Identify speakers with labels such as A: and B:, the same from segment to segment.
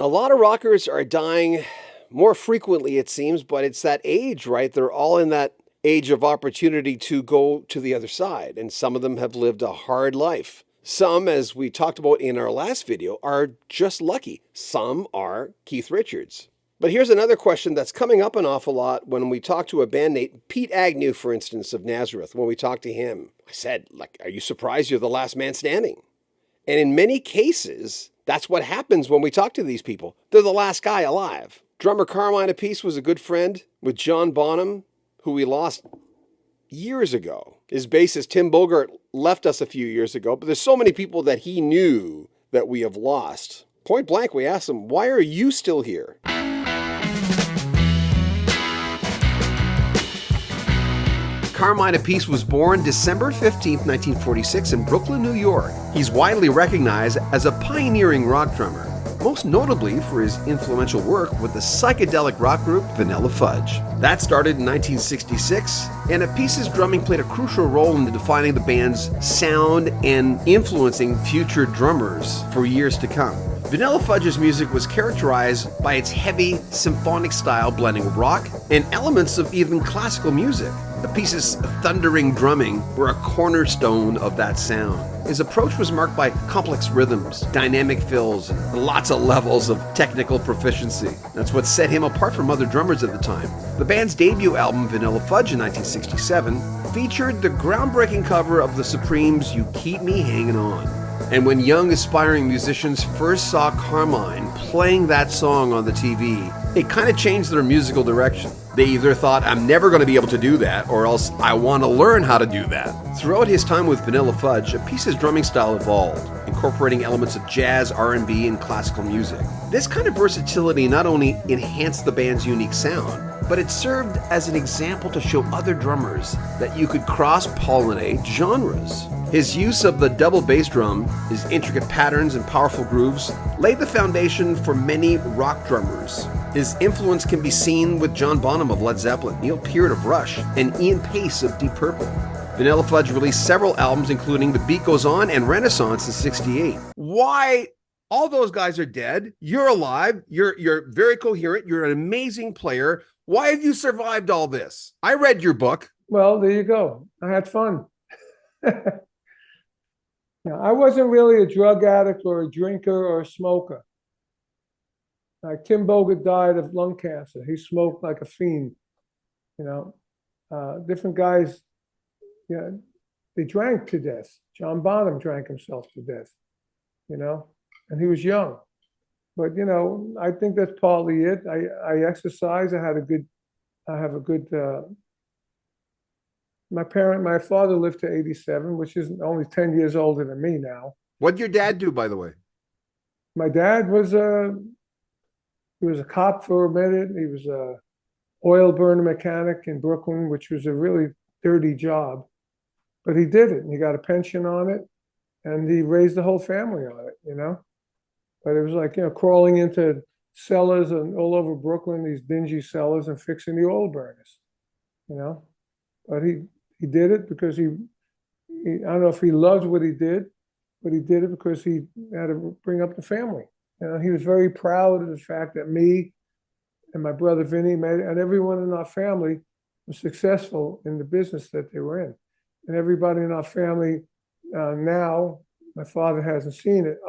A: A lot of rockers are dying more frequently, it seems, but it's that age, right? They're all in that age of opportunity to go to the other side, and some of them have lived a hard life. Some, as we talked about in our last video, are just lucky. Some are Keith Richards. But here's another question that's coming up an awful lot when we talk to a bandmate, Pete Agnew, for instance, of Nazareth. When we talk to him, I said, are you surprised you're the last man standing? And in many cases, that's what happens when we talk to these people. They're the last guy alive. Drummer Carmine Appice was a good friend with John Bonham, who we lost years ago. His bassist, Tim Bogart, left us a few years ago, but there's so many people that he knew that we have lost. Point blank, we asked him, why are you still here? Carmine Appice was born December 15, 1946 in Brooklyn, New York. He's widely recognized as a pioneering rock drummer, most notably for his influential work with the psychedelic rock group Vanilla Fudge. That started in 1966, and Appice's drumming played a crucial role in defining the band's sound and influencing future drummers for years to come. Vanilla Fudge's music was characterized by its heavy, symphonic style blending rock and elements of even classical music. Appice's thundering drumming were a cornerstone of that sound. His approach was marked by complex rhythms, dynamic fills, and lots of levels of technical proficiency. That's what set him apart from other drummers at the time. The band's debut album, Vanilla Fudge in 1967, featured the groundbreaking cover of the Supremes' You Keep Me Hanging On. And when young aspiring musicians first saw Carmine playing that song on the TV, it kind of changed their musical direction. They either thought, I'm never going to be able to do that, or else I want to learn how to do that. Throughout his time with Vanilla Fudge, Appice's drumming style evolved, incorporating elements of jazz, R&B, and classical music. This kind of versatility not only enhanced the band's unique sound, but it served as an example to show other drummers that you could cross-pollinate genres. His use of the double bass drum, his intricate patterns and powerful grooves, laid the foundation for many rock drummers. His influence can be seen with John Bonham of Led Zeppelin, Neil Peart of Rush, and Ian Pace of Deep Purple. Vanilla Fudge released several albums, including The Beat Goes On and Renaissance in '68. Why? All those guys are dead. You're alive. You're very coherent. You're an amazing player. Why have you survived all this? I read your book.
B: Well, there you go. I had fun. I wasn't really a drug addict or a drinker or a smoker. Like Tim Bogart died of lung cancer. He smoked like a fiend. Different guys, they drank to death. John Bonham drank himself to death, and he was young. But, I think that's partly it. I exercise. I have a good, my father lived to 87, which is only 10 years older than me now.
A: What'd your dad do, by the way?
B: My dad was he was a cop for a minute. He was a oil burner mechanic in Brooklyn, which was a really dirty job. But he did it, and he got a pension on it, and he raised the whole family on it, But it was like, crawling into cellars and all over Brooklyn, these dingy cellars, and fixing the oil burners, But he did it because he I don't know if he loved what he did, but he did it because he had to bring up the family. He was very proud of the fact that me and my brother Vinny and everyone in our family was successful in the business that they were in. And everybody in our family now, my father hasn't seen it,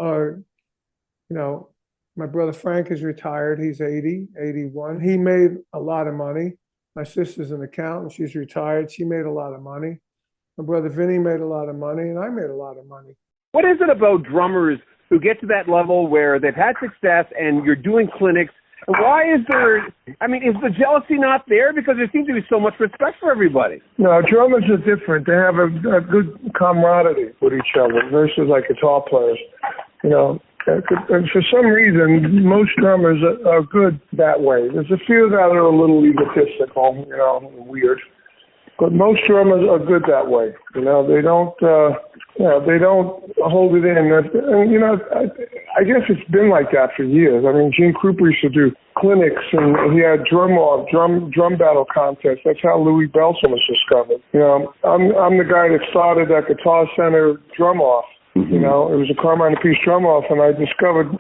B: my brother Frank is retired. He's 80, 81. He made a lot of money. My sister's an accountant. She's retired. She made a lot of money. My brother Vinny made a lot of money, and I made a lot of money.
C: What is it about drummers who get to that level where they've had success and you're doing clinics? Why is is the jealousy not there? Because there seems to be so much respect for everybody.
B: No, drummers are different. They have a good camaraderie with each other versus like guitar players. And for some reason, most drummers are good that way. There's a few that are a little egotistical, weird. But most drummers are good that way. They don't hold it in. And, I guess it's been like that for years. Gene Krupa used to do clinics, and he had drum battle contests. That's how Louis Belson was discovered. I'm the guy that started that Guitar Center drum off. It was a Carmine Appice drum off, and I discovered,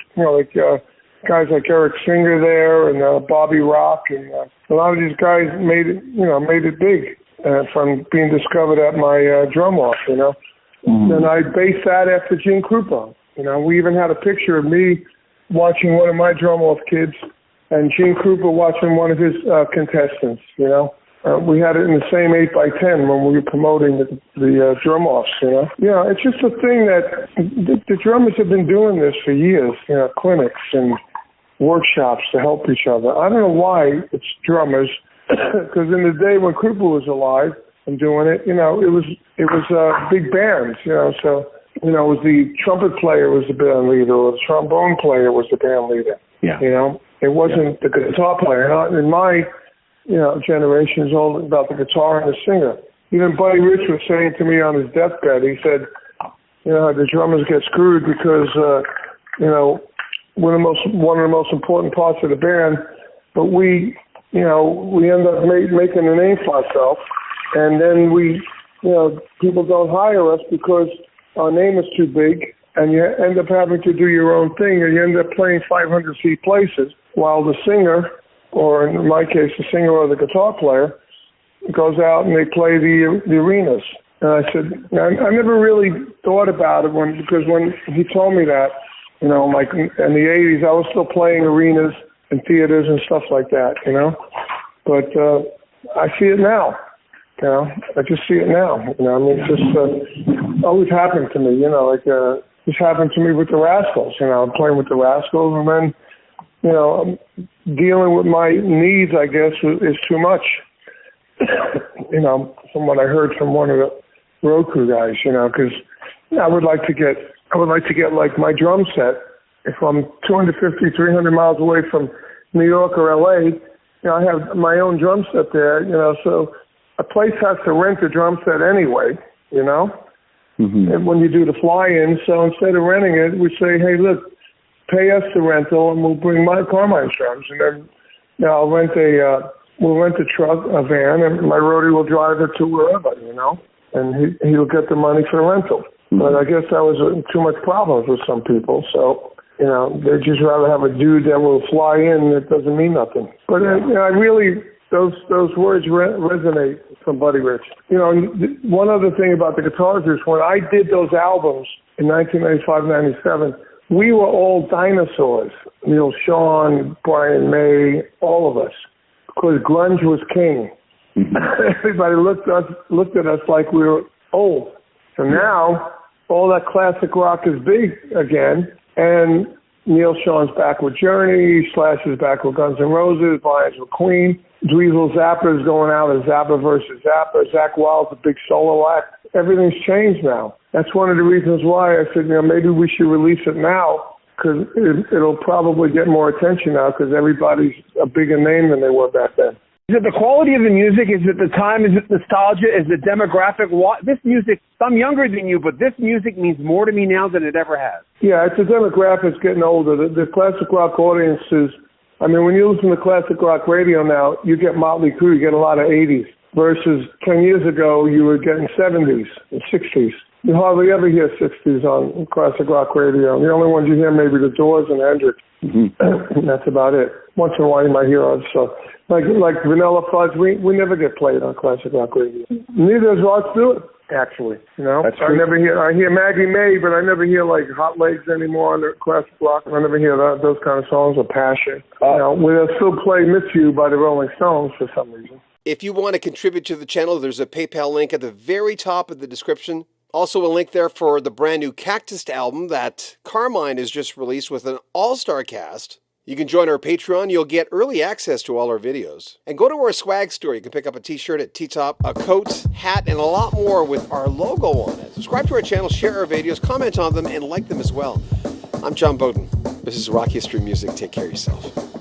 B: guys like Eric Singer there and Bobby Rock, and a lot of these guys made it big from being discovered at my drum off, you know. And I based that after Gene Krupa. You know, we even had a picture of me watching one of my drum off kids and Gene Krupa watching one of his contestants, you know. We had it in the same 8x10 when we were promoting the drum offs, you know. Yeah, it's just a thing that the drummers have been doing this for years, you know, clinics and workshops to help each other. I don't know why it's drummers, because in the day when Krupa was alive and doing it, you know, it was big bands, you know, so, you know, it was the trumpet player was the band leader or the trombone player was the band leader. Yeah. You know, it wasn't the guitar player. In my generation is all about the guitar and the singer. Even Buddy Rich was saying to me on his deathbed, he said, you know, the drummers get screwed because, you know, we're one of the most important parts of the band, but we end up making a name for ourselves, and then people don't hire us because our name is too big, and you end up having to do your own thing, and you end up playing 500-seat places, while the singer, or in my case, the singer or the guitar player, goes out and they play the arenas. And I said, I never really thought about it because when he told me that, you know, like in the 80s, I was still playing arenas and theaters and stuff like that, you know. But I see it now, you know. I just see it now, you know. I mean, it's just always happened to me, you know, like this happened to me with the Rascals, you know. I'm playing with the Rascals, and then, you know, dealing with my needs, I guess, is too much. You know, from what I heard from one of the road crew guys, you know, because I would like to get like my drum set. If I'm 250, 300 miles away from New York or LA, you know, I have my own drum set there, you know, so a place has to rent a drum set anyway, you know, and when you do the fly-in. So instead of renting it, we say, hey, look, pay us the rental and we'll bring my Carmine drums, and then, you know, we'll rent a truck, a van, and my roadie will drive it to wherever, you know, and he'll get the money for the rental. But I guess that was too much problems with some people, so, you know, they'd just rather have a dude that will fly in that doesn't mean nothing. But, you know, I really, those words resonate from Buddy Rich. You know, one other thing about the guitars is when I did those albums in 1995, 97, we were all dinosaurs. Neil Sean, Brian May, all of us, because grunge was king. Everybody looked at us like we were old. So now all that classic rock is big again, and Neil Sean's back with Journey, Slash is back with Guns N' Roses, Brian's with Queen, Dweezil Zappa is going out as Zappa versus Zappa, Zakk Wylde's a big solo act. Everything's changed now. That's one of the reasons why I said, you know, maybe we should release it now, because it'll probably get more attention now because everybody's a bigger name than they were back then.
C: Is it the quality of the music? Is it the time? Is it nostalgia? Is it demographic? This music, I'm younger than you, but this music means more to me now than it ever has.
B: Yeah, it's a demographic. It's getting older. The classic rock audiences, I mean, when you listen to classic rock radio now, you get Motley Crue, you get a lot of 80s, versus 10 years ago, you were getting 70s and 60s. You hardly ever hear 60s on classic rock radio. The only ones you hear maybe The Doors and Hendrix. And that's about it. Once in a while you might hear other stuff. Like Vanilla Fudge, we never get played on classic rock radio. Neither does Rod Stewart, actually. You know,
C: that's true.
B: I hear Maggie May, but I never hear like Hot Legs anymore on the classic rock. I never hear those kind of songs or Passion. You know, we'll still play Miss You by the Rolling Stones for some reason.
A: If you want to contribute to the channel, there's a PayPal link at the very top of the description. Also a link there for the brand new Cactus album that Carmine has just released with an all-star cast. You can join our Patreon. You'll get early access to all our videos. And go to our swag store. You can pick up a t-shirt at T-Top, a coat, hat, and a lot more with our logo on it. Subscribe to our channel, share our videos, comment on them, and like them as well. I'm John Bowden. This is Rock History Music. Take care of yourself.